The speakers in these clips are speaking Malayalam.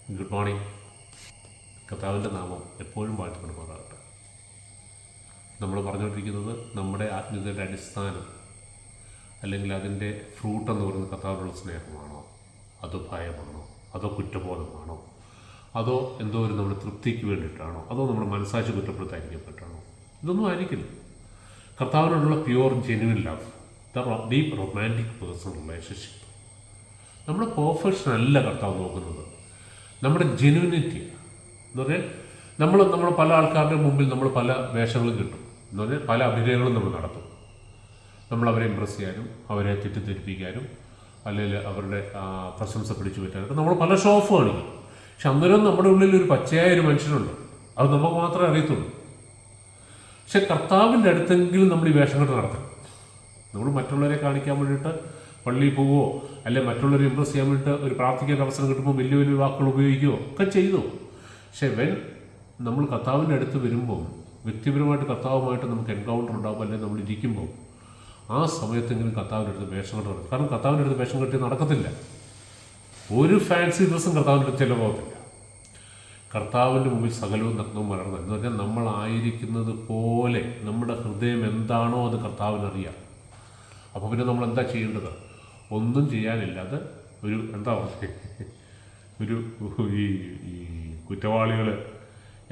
Good morning. കർത്താവിൻ്റെ നാമം എപ്പോഴും വാഴ്ത്തപ്പെടുമാറാകട്ടെ. നമ്മൾ പറഞ്ഞുകൊണ്ടിരിക്കുന്നത് നമ്മുടെ ആത്മീയതയുടെ അടിസ്ഥാനം അല്ലെങ്കിൽ അതിൻ്റെ ഫ്രൂട്ട് എന്ന് പറയുന്നത് കർത്താവിനുള്ള സ്നേഹമാണോ, അതോ ഭയമാണോ, അതോ കുറ്റബോധമാണോ, അതോ എന്തോ ഒരു നമ്മുടെ തൃപ്തിക്ക് വേണ്ടിയിട്ടാണോ, അതോ നമ്മുടെ മനസ്സാക്ഷി കുറ്റപ്പെടുത്താതിരിക്കപ്പെട്ടാണോ? ഇതൊന്നും ആയിരിക്കില്ല. കർത്താവിനോടുള്ള pure genuine love, the deep romantic personal relationship. നമ്മുടെ പെർഫെക്ഷൻ അല്ല കർത്താവ് നോക്കുന്നത്, നമ്മുടെ ജെന്യുവിനിറ്റി എന്ന് പറഞ്ഞാൽ നമ്മൾ പല ആൾക്കാരുടെ മുമ്പിൽ നമ്മൾ പല വേഷങ്ങളും കിട്ടും എന്ന് പറഞ്ഞാൽ പല അഭിനയങ്ങളും നമ്മൾ നടത്തും. നമ്മളവരെ ഇമ്പ്രസ് ചെയ്യാനും അവരെ തെറ്റിദ്ധരിപ്പിക്കാനും അല്ലെങ്കിൽ അവരുടെ പ്രശംസ പിടിച്ചു പറ്റാനൊക്കെ നമ്മൾ പല ഷോ ഓഫ് കാണിക്കും. പക്ഷെ അന്നേരം നമ്മുടെ ഉള്ളിൽ ഒരു പച്ചയായ ഒരു മനുഷ്യനുണ്ട്, അത് നമുക്ക് മാത്രമേ അറിയത്തുള്ളൂ. പക്ഷെ കർത്താവിൻ്റെ അടുത്തെങ്കിലും നമ്മൾ ഈ വേഷം കെട്ട് നടത്തണം. നമ്മൾ മറ്റുള്ളവരെ കാണിക്കാൻ വേണ്ടിയിട്ട് പള്ളിയിൽ പോവുകയോ അല്ലെങ്കിൽ മറ്റുള്ളവരെ ഇമ്പ്രസ് ചെയ്യാൻ വേണ്ടിയിട്ട് ഒരു പ്രാർത്ഥിക്കാൻ അവസരം കിട്ടുമ്പോൾ വലിയ വലിയ വാക്കുകൾ ഉപയോഗിക്കുകയോ ഒക്കെ ചെയ്തു. പക്ഷേ നമ്മൾ കർത്താവിൻ്റെ അടുത്ത് വരുമ്പോൾ വ്യക്തിപരമായിട്ട് കർത്താവുമായിട്ട് നമുക്ക് എൻകൗണ്ടർ ഉണ്ടാകും, അല്ലെങ്കിൽ നമ്മൾ ഇരിക്കുമ്പോൾ ആ സമയത്തെങ്കിലും കർത്താവിൻ്റെ അടുത്ത് വേഷം കെട്ട് നടക്കും. കാരണം കർത്താവിൻ്റെ അടുത്ത് വേഷം കെട്ടി നടക്കത്തില്ല. ഒരു ഫാൻസി ഡ്രസ്സും കർത്താവിൻ്റെ അടുത്ത് ചിലവാകത്തില്ല. കർത്താവിൻ്റെ മുമ്പിൽ സകലവും നഗ്നവും മലർന്നു എന്ന് പറഞ്ഞാൽ നമ്മളായിരിക്കുന്നത് പോലെ നമ്മുടെ ഹൃദയം എന്താണോ അത് കർത്താവിനറിയാം. അപ്പോൾ പിന്നെ നമ്മൾ എന്താ ചെയ്യേണ്ടത്? ഒന്നും ചെയ്യാനില്ലാതെ ഒരു എന്താ പറയുക, ഒരു ഈ കുറ്റവാളികൾ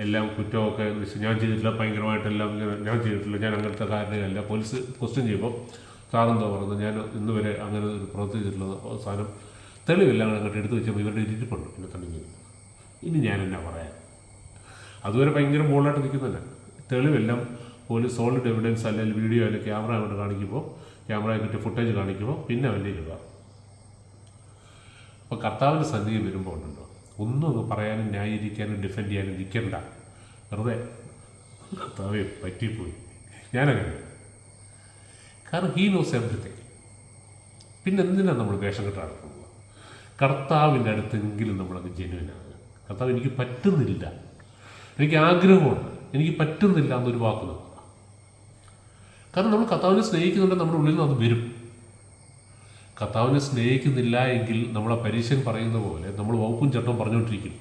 എല്ലാം കുറ്റമൊക്കെ ഞാൻ ചെയ്തിട്ടില്ല, ഭയങ്കരമായിട്ടെല്ലാം ഞാൻ ചെയ്തിട്ടില്ല, ഞാൻ അങ്ങനത്തെ കാരണമല്ല. പോലീസ് ക്വസ്റ്റ്യൻ ചെയ്യുമ്പോൾ സാറെന്തോ പറയുന്നത് ഞാൻ ഇന്ന് വരെ അങ്ങനെ ഒരു പ്രവൃത്തി ചെയ്തിട്ടുള്ള അവസാനം തെളിവെല്ലാം അങ്ങോട്ട് എടുത്ത് വെച്ചപ്പോൾ ഇവരുടെ ഇരിപ്പുണ്ട്. പിന്നെ തന്നെ ഇനി ഞാനെന്നാ പറയാൻ? അതുവരെ ഭയങ്കര ബോളായിട്ട് നിൽക്കുന്നില്ല. തെളിവെല്ലാം പോലീസ് സോളിഡ് എവിഡൻസ് അല്ലെങ്കിൽ വീഡിയോ അല്ലെങ്കിൽ ക്യാമറ അങ്ങോട്ട് കാണിക്കുമ്പോൾ, ക്യാമറ കിട്ടിയ ഫുട്ടേജ് കാണിക്കുമ്പോൾ പിന്നെ അവൻ്റെ ഇടുക. അപ്പോൾ കർത്താവിൻ്റെ സന്നിധി വരുമ്പോൾ ഉണ്ടല്ലോ, ഒന്നും അങ്ങ് പറയാനും ന്യായീകരിക്കാനും ഡിഫെൻഡ് ചെയ്യാനും നിൽക്കണ്ട. വെറുതെ കർത്താവെ പറ്റിപ്പോയി, ഞാനങ്ങനെ. കാരണം ഹീ നോസ് എവറിത്തിങ്. പിന്നെ എന്തിനാണ് നമ്മൾ വേഷം കെട്ട് നടക്കുന്നത്? കർത്താവിൻ്റെ അടുത്തെങ്കിലും നമ്മളത് ജെന്യുവനാണ്. കർത്താവ് എനിക്ക് പറ്റുന്നില്ല, എനിക്ക് ആഗ്രഹമുണ്ട്, എനിക്ക് പറ്റുന്നില്ല എന്നൊരു വാക്ക് നോക്കുക. കാരണം നമ്മൾ കർത്താവിനെ സ്നേഹിക്കുന്നുണ്ടെങ്കിൽ നമ്മുടെ ഉള്ളിൽ നിന്ന് അത് വരും. കർത്താവിനെ സ്നേഹിക്കുന്നില്ല എങ്കിൽ നമ്മളെ പരീശൻ പറയുന്ന പോലെ നമ്മൾ വകുപ്പും ചട്ടവും പറഞ്ഞുകൊണ്ടിരിക്കും.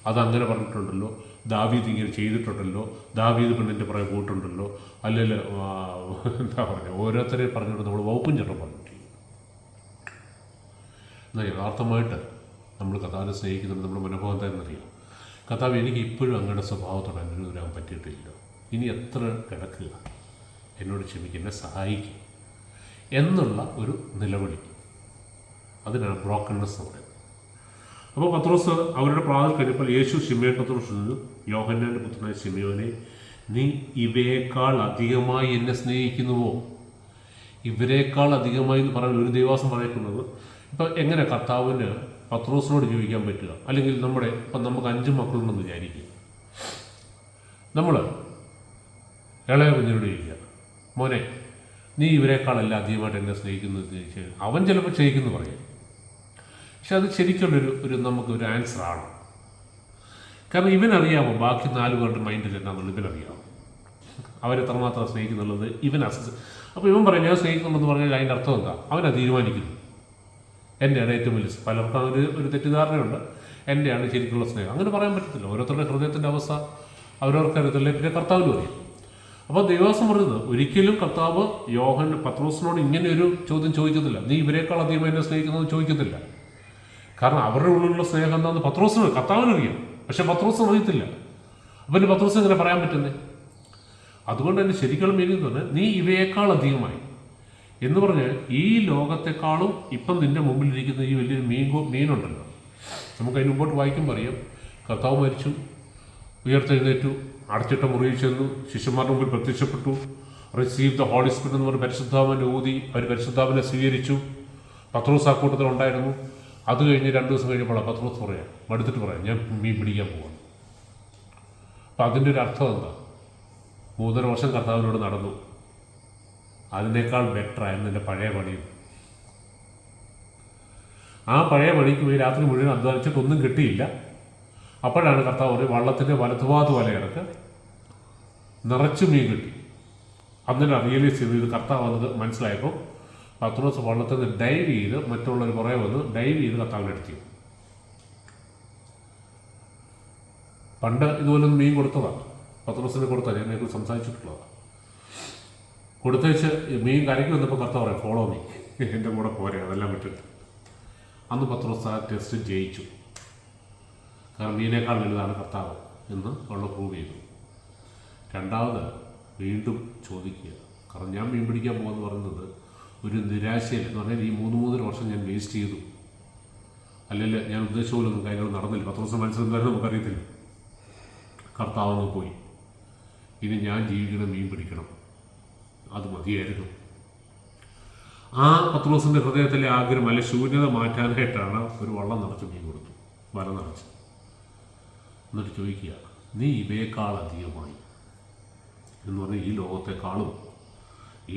അതങ്ങനെ പറഞ്ഞിട്ടുണ്ടല്ലോ, ദാവീദ് ഇങ്ങനെ ചെയ്തിട്ടുണ്ടല്ലോ, ദാവീദ് പെണ്ണിൻ്റെ പുറകെ പോയിട്ടുണ്ടല്ലോ, അല്ലെങ്കിൽ എന്താ പറയുക, ഓരോരുത്തരെ പറഞ്ഞുകൊണ്ട് നമ്മൾ വകുപ്പും ചട്ടവും പറഞ്ഞിട്ടിരിക്കും. എന്നാൽ യഥാർത്ഥമായിട്ട് നമ്മൾ കർത്താവിനെ സ്നേഹിക്കുന്നുണ്ട്. നമ്മുടെ മനോഭാവം എന്താണെന്നറിയാം. കർത്താവ് എനിക്ക് ഇപ്പോഴും അങ്ങയുടെ സ്വഭാവത്തോട് അനുകൂലരാൻ പറ്റിയിട്ടില്ല, ഇനി എത്ര കിടക്കുക, എന്നോട് ക്ഷമിക്കുക, എന്നെ സഹായിക്കും എന്നുള്ള ഒരു നിലവിളി. അതിനാണ് ബ്രോക്കൺനെസ് എന്ന് പറയുന്നത്. അപ്പോൾ പത്രോസ് അവരുടെ പ്രാർത്ഥന കഴിഞ്ഞപ്പോൾ യേശു ശിമയോൻ പത്രോസിനു, യോഹന്നാൻ്റെ പുത്രനായ ശിമയോനെ, നീ ഇവയേക്കാൾ അധികമായി എന്നെ സ്നേഹിക്കുന്നുവോ? ഇവരേക്കാൾ അധികമായി എന്ന് പറയാൻ ഒരു ദൈവാസം പറയക്കുന്നത്. ഇപ്പം എങ്ങനെ കർത്താവിന് പത്രോസിനോട് ചോദിക്കാൻ പറ്റുക? അല്ലെങ്കിൽ ഇപ്പം നമുക്ക് 5 മക്കളുണ്ടെന്ന് വിചാരിക്കുക. നമ്മൾ ഇളയ കുഞ്ഞിനോട് ചോദിക്കുക, മോനെ നീ ഇവരെക്കാളെല്ലാം അധികമായിട്ട് എന്നെ സ്നേഹിക്കുന്നത് ചോദിച്ചാൽ അവൻ ചിലപ്പോൾ ക്ഷയിക്കുന്നു പറയും. പക്ഷെ അത് ശരിക്കുള്ളൊരു നമുക്കൊരു ആൻസറാണ്. കാരണം ഇവനറിയാമോ ബാക്കി 4 പേരുടെ മൈൻഡിൽ എന്നാന്നുള്ളത് ഇവനറിയാമോ, അവരെത്രമാത്രം സ്നേഹിക്കുന്നുള്ളത് ഇവൻ അപ്പോൾ ഇവൻ പറയും ഞാൻ സ്നേഹിക്കുന്നുണ്ടെന്ന് പറഞ്ഞാൽ അതിൻ്റെ അർത്ഥം എന്താ? അവനാ തീരുമാനിക്കുന്നു. എൻ്റെയാണ് ഏറ്റവും വലിയ. പലർക്കും ഒരു തെറ്റിദ്ധാരണയുണ്ട്, എൻ്റെയാണ് ശരിക്കുള്ള സ്നേഹം. അങ്ങനെ പറയാൻ പറ്റത്തില്ല. ഓരോരുത്തരുടെ ഹൃദയത്തിൻ്റെ അവസ്ഥ അവരവർക്ക് അറിയത്തില്ല, പിന്നെ കർത്താവിനും അറിയാം. അപ്പോൾ ദൈവദാസൻ പറയുന്നത്, ഒരിക്കലും കർത്താവ് പത്രോസിനോട് ഇങ്ങനെ ഒരു ചോദ്യം ചോദിക്കത്തില്ല, നീ ഇവരെക്കാൾ അധികമായി എന്നെ സ്നേഹിക്കുന്നത് ചോദിക്കത്തില്ല. കാരണം അവരുടെ ഉള്ളിലുള്ള സ്നേഹം എന്താണെന്ന് കർത്താവിനറിയാം, പക്ഷെ പത്രോസ് അറിയത്തില്ല. അപ്പം പത്രോസ് എങ്ങനെ പറയാൻ പറ്റുന്നത്? അതുകൊണ്ട് തന്നെ ശരിക്കുള്ള മീനിങ് തന്നെ നീ ഇവയേക്കാൾ അധികമായി എന്ന് പറഞ്ഞാൽ ഈ ലോകത്തെക്കാളും ഇപ്പം നിൻ്റെ മുമ്പിലിരിക്കുന്ന ഈ വലിയൊരു മീനുണ്ടല്ലോ. നമുക്ക് അതിന് മുമ്പോട്ട് വായിക്കുമ്പോൾ അറിയാം, കർത്താവ് മരിച്ചു, ഉയർത്തെഴുന്നേറ്റു, അടച്ചിട്ട മുറിയിൽ ചെന്നു, ശിഷ്യന്മാരുടെ മുമ്പിൽ പ്രത്യക്ഷപ്പെട്ടു, റിസീവ് ദ ഹോളി സ്പിരിറ്റ് എന്ന് പറഞ്ഞ് പരിശുദ്ധാത്മാവിനെ ഊതി, അവർ പരിശുദ്ധാത്മാവിനെ സ്വീകരിച്ചു. പത്രോസ് ആ കൂട്ടത്തിലുണ്ടായിരുന്നു. അത് കഴിഞ്ഞ് 2 ദിവസം കഴിഞ്ഞപ്പോൾ പത്രോസ് പറയാം, മടുത്തിട്ട് പറയാം, ഞാൻ മീൻ പിടിക്കാൻ പോവാണ്. അപ്പം അതിൻ്റെ ഒരു അർത്ഥം എന്താ? 3.5 വർഷം കർത്താവിനോട് നടന്നു, അതിനേക്കാൾ ബെറ്ററായിരുന്നു എൻ്റെ പഴയ പണിയും. ആ പഴയ പണിക്ക് പോയി രാത്രി മുഴുവൻ അധ്വാനിച്ചിട്ടൊന്നും കിട്ടിയില്ല. അപ്പോഴാണ് കർത്താവ് ഒരു വള്ളത്തിൻ്റെ വലതുഭാഗത്ത് വലയിറക്ക് നിറച്ചു മീൻ കിട്ടി. അന്നേരം റിയലൈസ് ചെയ്ത് ഇത് കർത്താവ് വന്നത് മനസ്സിലായപ്പോൾ പത്രോസ് വള്ളത്തിൽ നിന്ന് ഡൈവ് ചെയ്ത് മറ്റുള്ളവർ കുറേ വന്ന് ഡൈവ് ചെയ്ത് കർത്താവിനെ എടുത്തു. പണ്ട് ഇതുപോലൊന്നും മീൻ കൊടുത്തതാണ്, പത്രോസിന് കൊടുത്താൽ ഞാൻ അതിനെക്കുറിച്ച് സംസാരിച്ചിട്ടുള്ളതാണ്. കൊടുത്തേച്ച് മീൻ കരയ്ക്ക് വന്നപ്പോൾ കർത്താവ് പറയും ഫോളോ മീ, എൻ്റെ കൂടെ പോരെ, അതെല്ലാം വിട്ടിട്ട്. അന്ന് പത്രോസ് ആ ടെസ്റ്റ് ജയിച്ചു. കാരണം മീനേക്കാൾ വലുതാണ് കർത്താവ് എന്ന് ഉള്ള പ്രൂവ് ചെയ്തു. രണ്ടാമത് വീണ്ടും ചോദിക്കുക, കാരണം ഞാൻ മീൻ പിടിക്കാൻ പോകുമെന്ന് പറയുന്നത് ഒരു നിരാശയിൽ എന്ന് പറഞ്ഞാൽ ഈ 3 വർഷം ഞാൻ വേസ്റ്റ് ചെയ്തു, അല്ലെങ്കിൽ ഞാൻ ഉദ്ദേശിച്ച പോലൊന്നും കാര്യങ്ങൾ നടന്നില്ല. 10 ദിവസം മനസ്സിലെന്തായാലും നമുക്കറിയത്തില്ല. കർത്താവങ്ങ് പോയി, ഇനി ഞാൻ ജീവിക്കണം, മീൻ പിടിക്കണം, അത് മതിയായിരുന്നു. ആ പത്രോസിൻ്റെ ഹൃദയത്തിലെ ആഗ്രഹം അല്ലെ ശൂന്യത മാറ്റാനായിട്ടാണ് ഒരു വള്ളം നിറച്ച് മീൻ കൊടുത്തു, വല നിറച്ച്. എന്നിട്ട് ചോദിക്കുക, നീ ഇവയേക്കാൾ അധികമായി എന്ന് പറഞ്ഞാൽ ഈ ലോകത്തെക്കാളും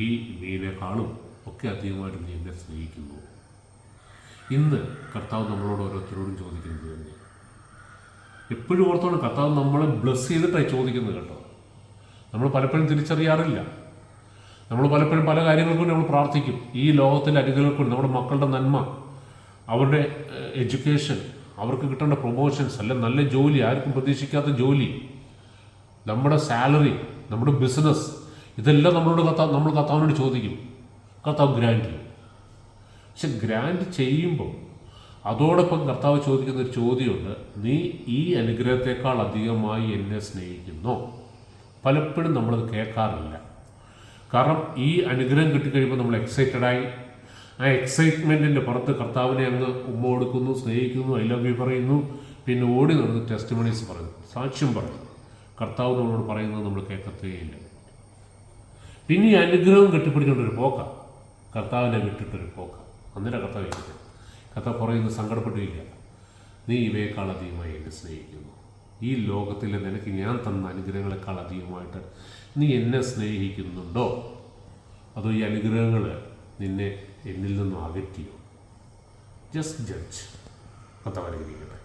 ഈ മീനേക്കാളും ഒക്കെ അധികമായിട്ട് നീ എന്നെ സ്നേഹിക്കുന്നു. ഇന്ന് കർത്താവ് നമ്മളോട് ഓരോരുത്തരോടും ചോദിക്കുന്നത് തന്നെ. എപ്പോഴും ഓർത്തോണം, കർത്താവ് നമ്മളെ ബ്ലെസ് ചെയ്തിട്ടായി ചോദിക്കുന്നത് കേട്ടോ. നമ്മൾ പലപ്പോഴും തിരിച്ചറിയാറില്ല. നമ്മൾ പലപ്പോഴും പല കാര്യങ്ങൾക്കും നമ്മൾ പ്രാർത്ഥിക്കും. ഈ ലോകത്തിലെ അനുഗ്രഹങ്ങൾക്കും നമ്മുടെ മക്കളുടെ നന്മ, അവരുടെ എഡ്യൂക്കേഷൻ, അവർക്ക് കിട്ടേണ്ട പ്രൊമോഷൻസ്, അല്ല നല്ല ജോലി, ആർക്കും പ്രതീക്ഷിക്കാത്ത ജോലി, നമ്മുടെ സാലറി, നമ്മുടെ ബിസിനസ്, ഇതെല്ലാം നമ്മൾ കർത്താവിനോട് ചോദിക്കും. കർത്താവ് ഗ്രാൻഡ് ചെയ്യും. പക്ഷെ ഗ്രാൻഡ് ചെയ്യുമ്പോൾ അതോടൊപ്പം കർത്താവ് ചോദിക്കുന്ന ഒരു ചോദ്യമുണ്ട്, നീ ഈ അനുഗ്രഹത്തെക്കാൾ അധികമായി എന്നെ സ്നേഹിക്കുന്നോ? പലപ്പോഴും നമ്മളത് കേൾക്കാറില്ല. കാരണം ഈ അനുഗ്രഹം കിട്ടിക്കഴിയുമ്പോൾ നമ്മൾ എക്സൈറ്റഡായി, ആ എക്സൈറ്റ്മെൻറ്റിൻ്റെ പുറത്ത് കർത്താവിനെ അങ്ങ് ഉമ്മ കൊടുക്കുന്നു, സ്നേഹിക്കുന്നു, ഐ ലവ് യു പറയുന്നു, പിന്നെ ഓടി നടന്ന് ടെസ്റ്റിമണീസ് പറയുന്നു, സാക്ഷ്യം പറയുന്നു. കർത്താവ് നമ്മളോട് പറയുന്നത് നമ്മൾ കേൾക്കത്തേയില്ല. പിന്നെ ഈ അനുഗ്രഹം കെട്ടിപ്പിടിച്ചുകൊണ്ടൊരു പോക്കാം, കർത്താവിനെ വിട്ടിട്ടൊരു പോക്കാം. അന്നേരം കർത്താവ് ഇരിക്കും. കർത്താവ് പറയുന്നത് സങ്കടപ്പെട്ടില്ല, നീ ഇവയേക്കാൾ അധികമായി എന്നെ സ്നേഹിക്കുന്നു. ഈ ലോകത്തിലെ നിനക്ക് ഞാൻ തന്ന അനുഗ്രഹങ്ങളെക്കാൾ അധികമായിട്ട് നീ എന്നെ സ്നേഹിക്കുന്നുണ്ടോ? അതോ ഈ അനുഗ്രഹങ്ങൾ നിന്നെ എന്നിൽ നിന്നും അകറ്റിയോ? Just judge. കർത്താവ് അനുഗ്രഹിക്കട്ടെ.